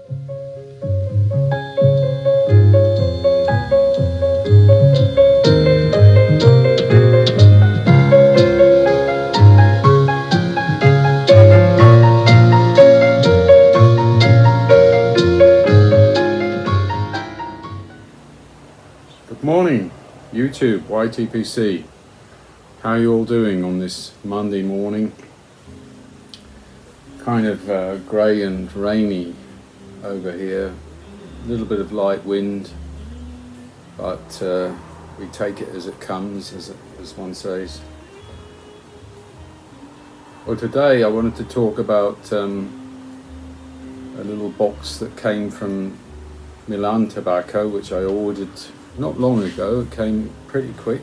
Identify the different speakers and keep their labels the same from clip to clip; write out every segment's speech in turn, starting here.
Speaker 1: Good morning, YouTube, YTPC. How are you all doing on this Monday morning? Kind of grey and rainy over here. A little bit of light wind, but we take it as it comes, as one says. Well, today I wanted to talk about a little box that came from Milan Tobacco, which I ordered not long ago. It came pretty quick.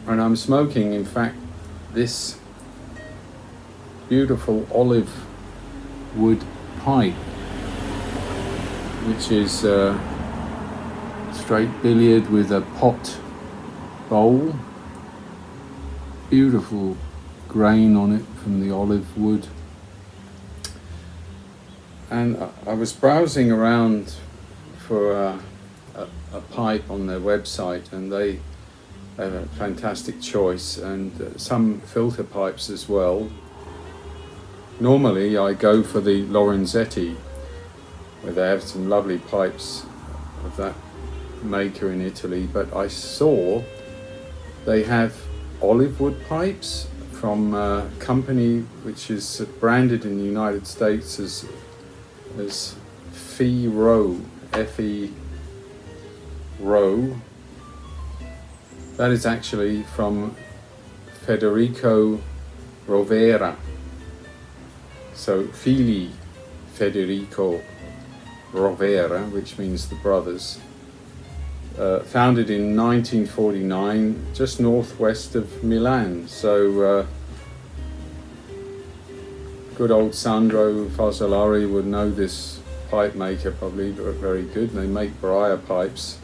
Speaker 1: And I'm smoking, in fact, this beautiful olive wood pipe, which is straight billiard with a pot bowl. Beautiful grain on it from the olive wood. And I was browsing around for a pipe on their website, and they have a fantastic choice, and some filter pipes as well. Normally I go for the Lorenzetti, where they have some lovely pipes of that maker in Italy, but I saw they have olive wood pipes from a company which is branded in the United States as F-E-R-O. That is actually from Federico Rovera. So Figli Federico Rovera, which means the brothers. Founded in 1949, just northwest of Milan. So good old Sandro Fasolari would know this pipe maker probably very good. They make briar pipes,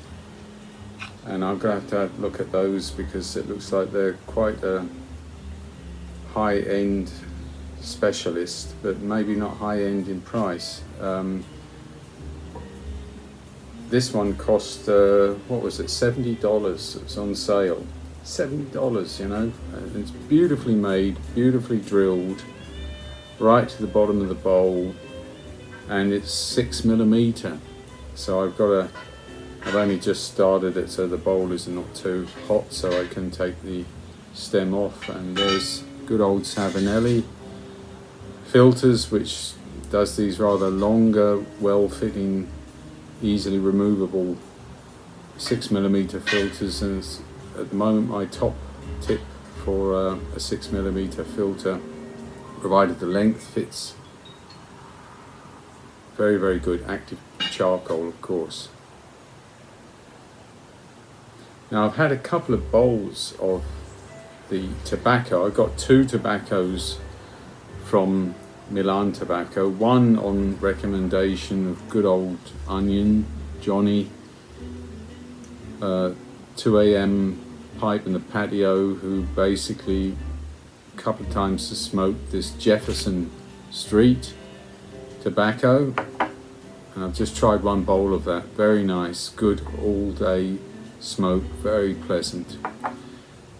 Speaker 1: and I'm going to have to look at those because it looks like they're quite a high-end specialist, but maybe not high-end in price. This one cost, what was it, $70? It was on sale. $70, you know. And it's beautifully made, beautifully drilled, right to the bottom of the bowl, and it's 6mm. So I've only just started it, so the bowl is not too hot, so I can take the stem off. And there's good old Savinelli filters, which does these rather longer, well-fitting, easily removable 6mm filters, and it's at the moment my top tip for a 6mm filter, provided the length fits. Very, very good. Active charcoal, of course. Now I've had a couple of bowls of the tobacco. I got two tobaccos from Milan Tobacco, one on recommendation of good old Onion Johnny, 2 AM pipe in the patio, who basically a couple of times has smoked this Jefferson Street tobacco, and I've just tried one bowl of that. Very nice, good all day smoke, very pleasant.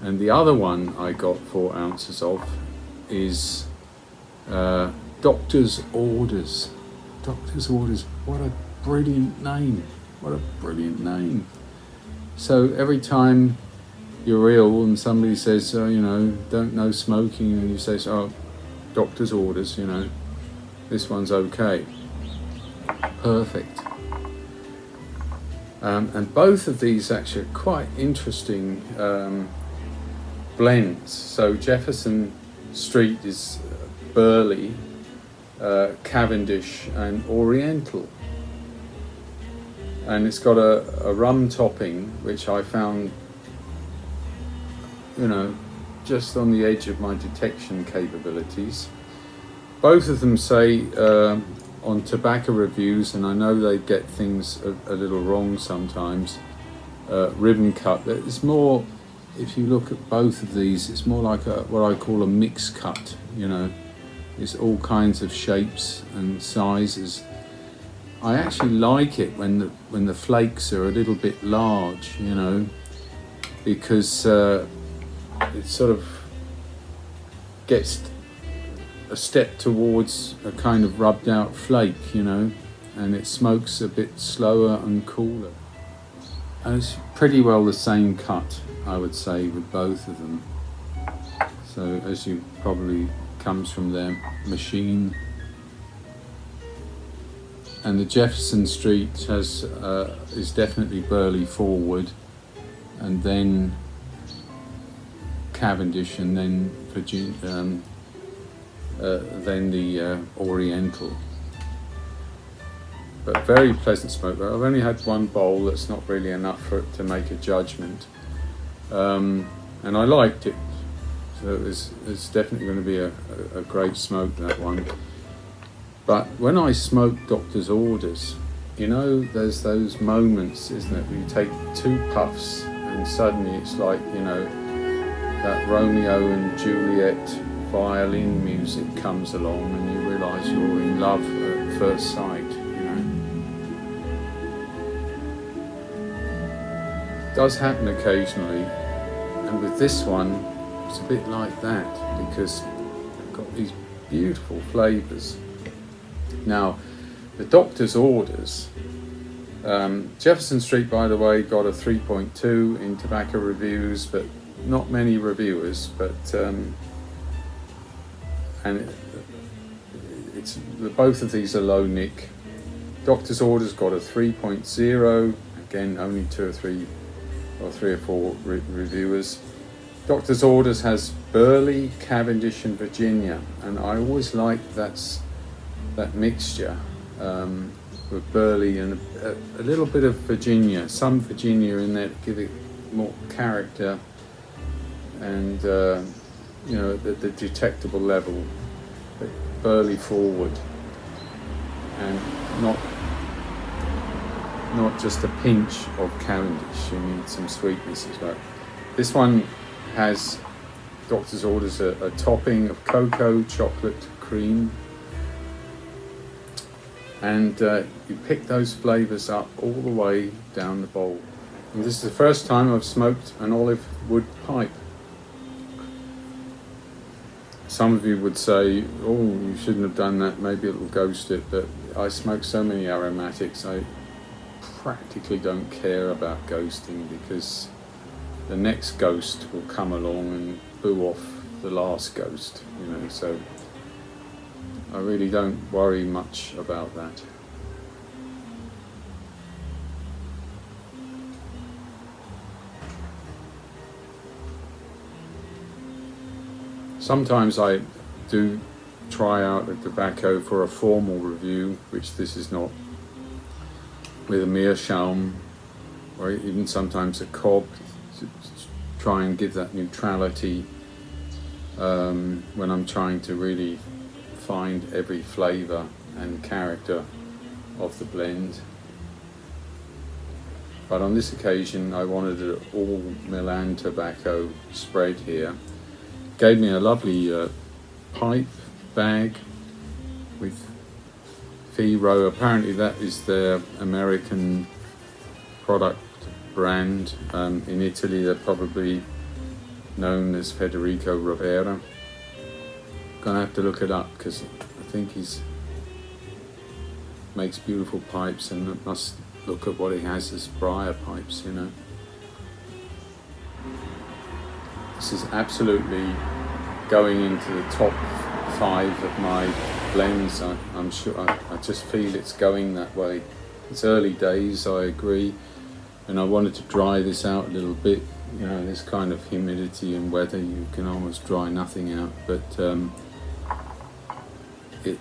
Speaker 1: And the other one I got 4 ounces of is Doctor's Orders. Doctor's Orders, what a brilliant name. What a brilliant name. So every time you're ill and somebody says, don't know smoking, and you say, Doctor's Orders, this one's okay. Perfect. And both of these actually are quite interesting blends. So Jefferson Street is Burley, Cavendish and Oriental, and it's got a rum topping, which I found just on the edge of my detection capabilities. Both of them say on tobacco reviews, and I know they get things a little wrong sometimes, ribbon cut. It's more, if you look at both of these, it's more like what I call a mix cut, It's all kinds of shapes and sizes. I actually like it when the flakes are a little bit large, you know, because it sort of gets a step towards a kind of rubbed out flake, you know, and it smokes a bit slower and cooler. And it's pretty well the same cut, I would say, with both of them. So as you probably comes from their machine. And the Jefferson Street has is definitely Burley forward, and then Cavendish, and then Virginia, then the Oriental. But very pleasant smoke. I've only had one bowl. That's not really enough for it to make a judgment, and I liked it. So it's definitely going to be a great smoke, that one. But when I smoke Doctor's Orders, you know, there's those moments, isn't it, where you take 2 puffs and suddenly it's like, you know, that Romeo and Juliet violin music comes along and you realise you're in love at first sight, you know. It does happen occasionally, and with this one, it's a bit like that, because they've got these beautiful flavours. Now, the Doctor's Orders, Jefferson Street, by the way, got a 3.2 in tobacco reviews, but not many reviewers, but it's both of these are low nick. Doctor's Orders got a 3.0, again only 2 or 3 or 3 or 4 reviewers. Doctor's Orders has Burley, Cavendish and Virginia, and I always like that mixture with Burley and a little bit of Virginia, some Virginia in there to give it more character and you know, the detectable level. But Burley forward and not just a pinch of Cavendish. You need some sweetness as well. This one has Doctor's Orders a topping of cocoa, chocolate, cream, and you pick those flavours up all the way down the bowl. And this is the first time I've smoked an olive wood pipe. Some of you would say, oh, you shouldn't have done that, maybe it'll ghost it, but I smoke so many aromatics, I practically don't care about ghosting, because the next ghost will come along and boo off the last ghost, you know, so I really don't worry much about that. Sometimes I do try out a tobacco for a formal review, which this is not, with a meerschaum or even sometimes a cob, to try and give that neutrality when I'm trying to really find every flavour and character of the blend. But on this occasion I wanted an all Milan Tobacco spread here. Gave me a lovely pipe bag with Figli. Apparently that is their American product brand. In Italy they're probably known as Federico Rovera. Gonna have to look it up, because I think he's makes beautiful pipes, and must look at what he has as briar pipes, you know. This is absolutely going into the top 5 of my blends. I'm sure, I just feel it's going that way. It's early days, I agree, and I wanted to dry this out a little bit. You know, this kind of humidity and weather, you can almost dry nothing out, but it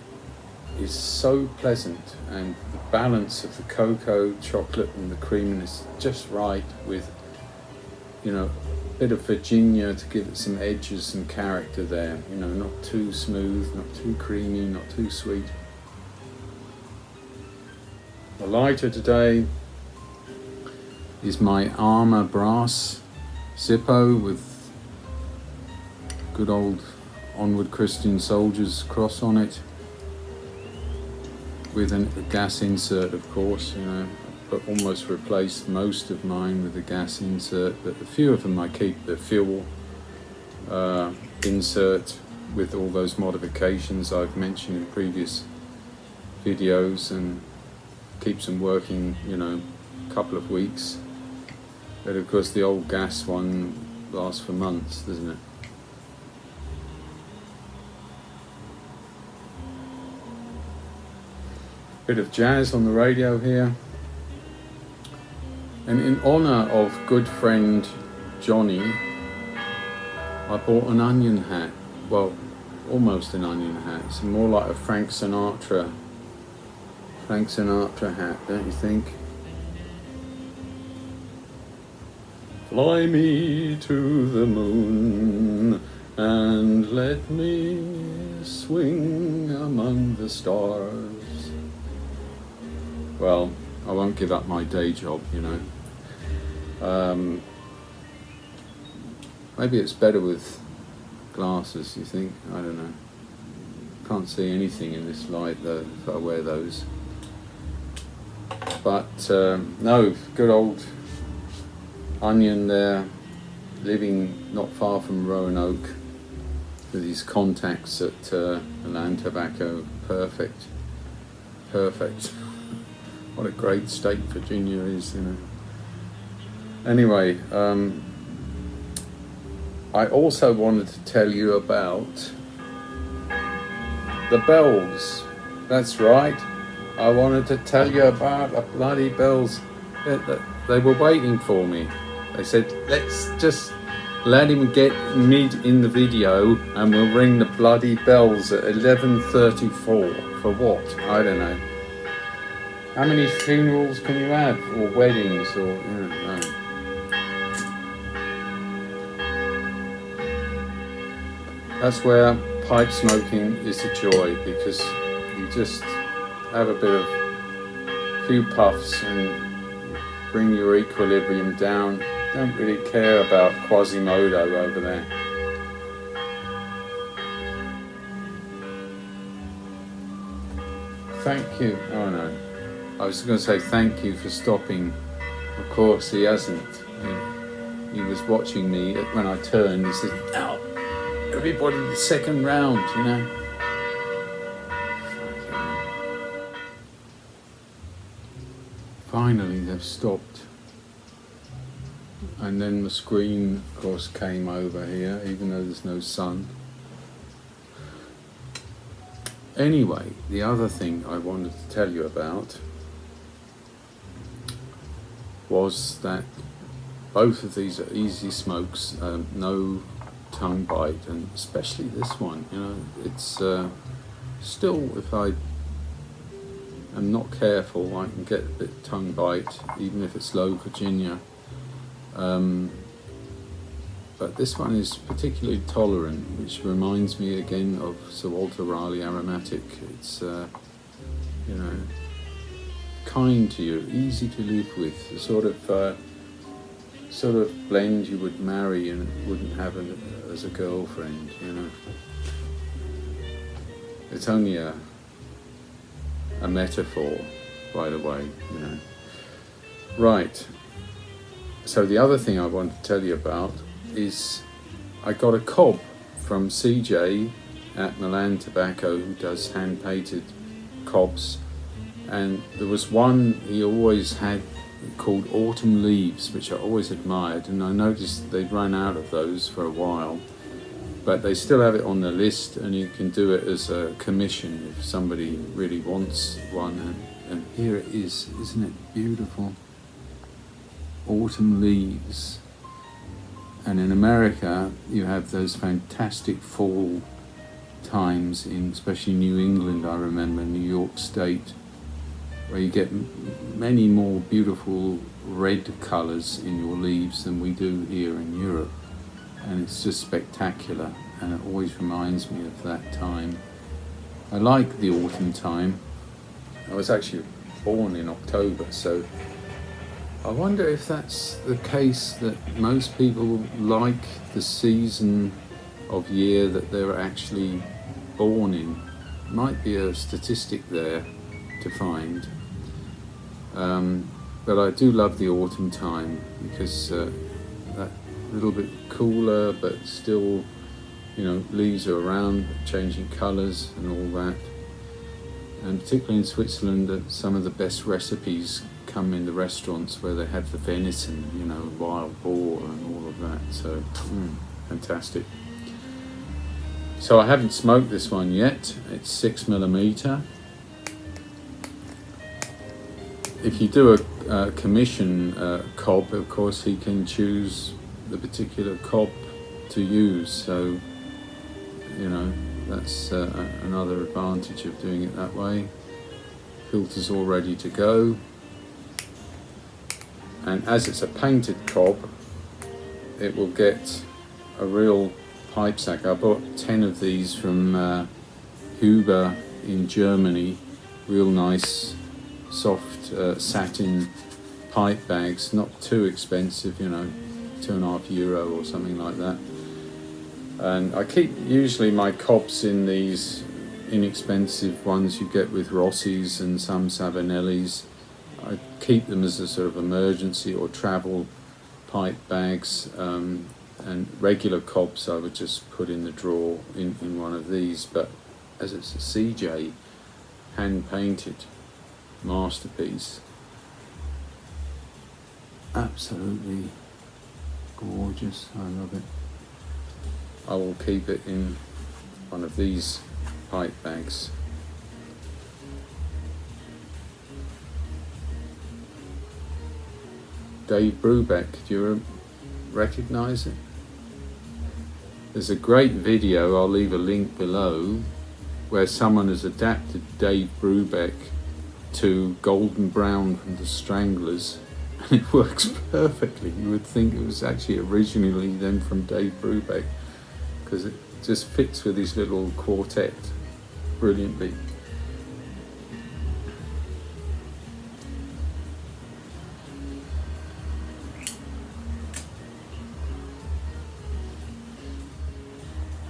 Speaker 1: is so pleasant, and the balance of the cocoa, chocolate and the creaminess just right, with, you know, a bit of Virginia to give it some edges and character there, you know, not too smooth, not too creamy, not too sweet. The lighter today is my Armour Brass Zippo with good old Onward Christian Soldiers cross on it, with a gas insert, of course. You know, I've almost replaced most of mine with a gas insert, but a few of them I keep the fuel insert with all those modifications I've mentioned in previous videos, and keeps them working, you know, a couple of weeks. But of course the old gas one lasts for months, doesn't it? Bit of jazz on the radio here. And in honour of good friend Johnny, I bought an onion hat. Well, almost an onion hat. It's more like a Frank Sinatra hat, don't you think? Fly me to the moon and let me swing among the stars. Well, I won't give up my day job, you know. Maybe it's better with glasses, you think? I don't know. Can't see anything in this light though if I wear those. But no, good old Onion there, living not far from Roanoke with his contacts at Milan Tobacco. Perfect. What a great state Virginia is, you know. Anyway, I also wanted to tell you about the bells. That's right. I wanted to tell you about the bloody bells. They were waiting for me. They said, let's just let him get mid in the video and we'll ring the bloody bells at 11:34. For what? I don't know. How many funerals can you have? Or weddings? Or, I don't know. That's where pipe smoking is a joy, because you just have a bit of few puffs and bring your equilibrium down. Don't really care about Quasimodo over there. Thank you. Oh no. I was going to say thank you for stopping. Of course he hasn't. He was watching me when I turned. He said, "Now, everybody, the second round, you know." Finally they've stopped. And then the screen, of course, came over here, even though there's no sun. Anyway, the other thing I wanted to tell you about was that both of these are easy smokes, no tongue bite, and especially this one, you know, it's still, if I am not careful, I can get a bit tongue bite, even if it's low Virginia. But this one is particularly tolerant, which reminds me again of Sir Walter Raleigh aromatic. It's, you know, kind to you, easy to live with, the sort of blend you would marry and wouldn't have as a girlfriend, you know. It's only a metaphor, by the way, you know. Right. So the other thing I want to tell you about is I got a cob from CJ at Milan Tobacco, who does hand-painted cobs, and there was one he always had called Autumn Leaves, which I always admired, and I noticed they'd run out of those for a while, but they still have it on the list, and you can do it as a commission if somebody really wants one, and here it is. Isn't it beautiful? Autumn Leaves. And in America you have those fantastic fall times, in especially New England, I remember, New York State, where you get many more beautiful red colours in your leaves than we do here in Europe, and it's just spectacular, and it always reminds me of that time. I like the autumn time. I was actually born in October, so I wonder if that's the case, that most people like the season of year that they're actually born in. Might be a statistic there to find. But I do love the autumn time because that little bit cooler, but still, you know, leaves are around, changing colours and all that. And particularly in Switzerland, some of the best recipes come in the restaurants where they have the venison, you know, wild boar and all of that. So, fantastic. So I haven't smoked this one yet. It's 6mm. If you do a commission cob, of course, he can choose the particular cob to use. So, you know, that's another advantage of doing it that way. Filter's all ready to go. And as it's a painted cob, it will get a real pipe sack. I bought 10 of these from Huber in Germany. Real nice, soft satin pipe bags, not too expensive, you know, €2.50 or something like that. And I keep usually my cobs in these inexpensive ones you get with Rossi's and some Savinelli's. I keep them as a sort of emergency or travel pipe bags, and regular cobs I would just put in the drawer in one of these. But as it's a CJ hand painted masterpiece, absolutely gorgeous. I love it. I will keep it in one of these pipe bags. Dave Brubeck, do you recognize it? There's a great video, I'll leave a link below, where someone has adapted Dave Brubeck to Golden Brown from the Stranglers, and it works perfectly. You would think it was actually originally then from Dave Brubeck, because it just fits with his little quartet brilliantly.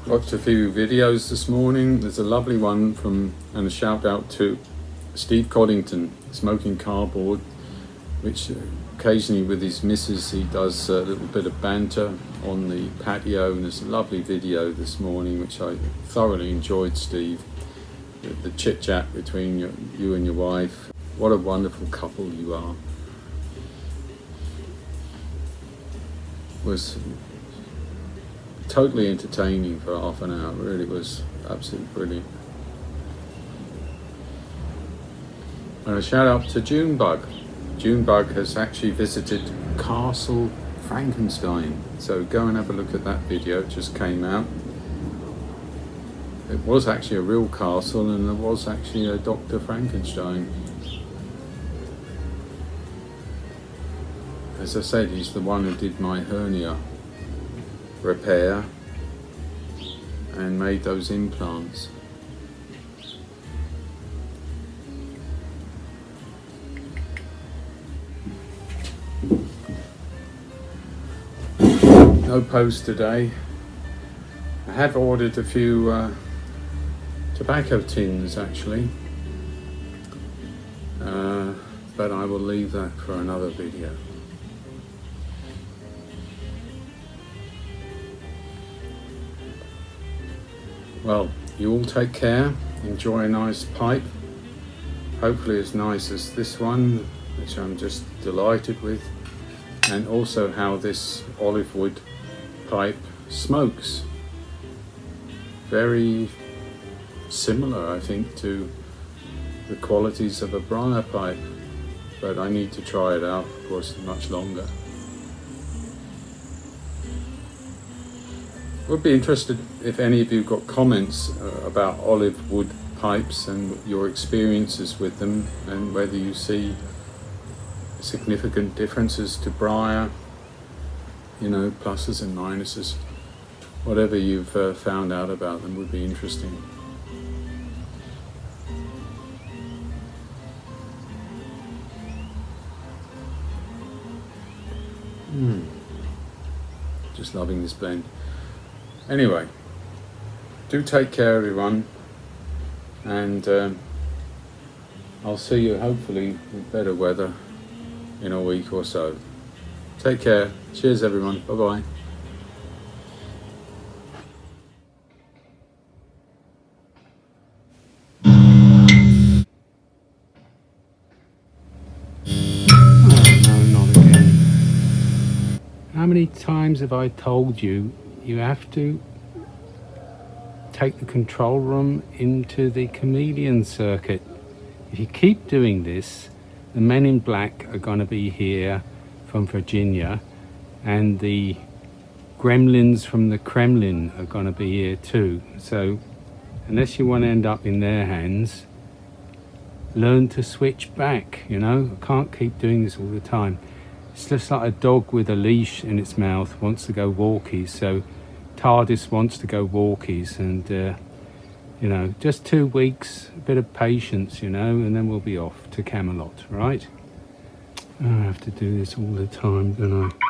Speaker 1: Watched a few videos this morning. There's a lovely one from, and a shout out to Steve Coddington, Smoking Cardboard, which occasionally with his missus he does a little bit of banter on the patio, and there's a lovely video this morning which I thoroughly enjoyed, Steve. The chit chat between you and your wife. What a wonderful couple you are. Was totally entertaining for half an hour. Really was absolutely brilliant. And a shout out to Junebug. Junebug has actually visited Castle Frankenstein, so go and have a look at that video. It just came out. It was actually a real castle, and there was actually a Dr. Frankenstein. As I said, he's the one who did my hernia repair and made those implants. No post today. I have ordered a few tobacco tins actually, but I will leave that for another video. Well, you all take care, enjoy a nice pipe, hopefully as nice as this one, which I'm just delighted with, and also how this olive wood pipe smokes. Very similar, I think, to the qualities of a briar pipe, but I need to try it out, of course, much longer. Would be interested if any of you got comments about olive wood pipes and your experiences with them, and whether you see significant differences to briar, you know, pluses and minuses. Whatever you've found out about them would be interesting. Just loving this blend. Anyway, do take care, everyone, and I'll see you hopefully with better weather in a week or so. Take care. Cheers, everyone. Bye bye. How many times have I told you, you have to take the control room into the comedian circuit? If you keep doing this, the men in black are going to be here from Virginia, and the gremlins from the Kremlin are going to be here too. So unless you want to end up in their hands, learn to switch back, you know. I can't keep doing this all the time. It's just like a dog with a leash in its mouth wants to go walkies. So TARDIS wants to go walkies, and you know, just 2 weeks, a bit of patience, you know, and then we'll be off to Camelot, right? I have to do this all the time, don't I?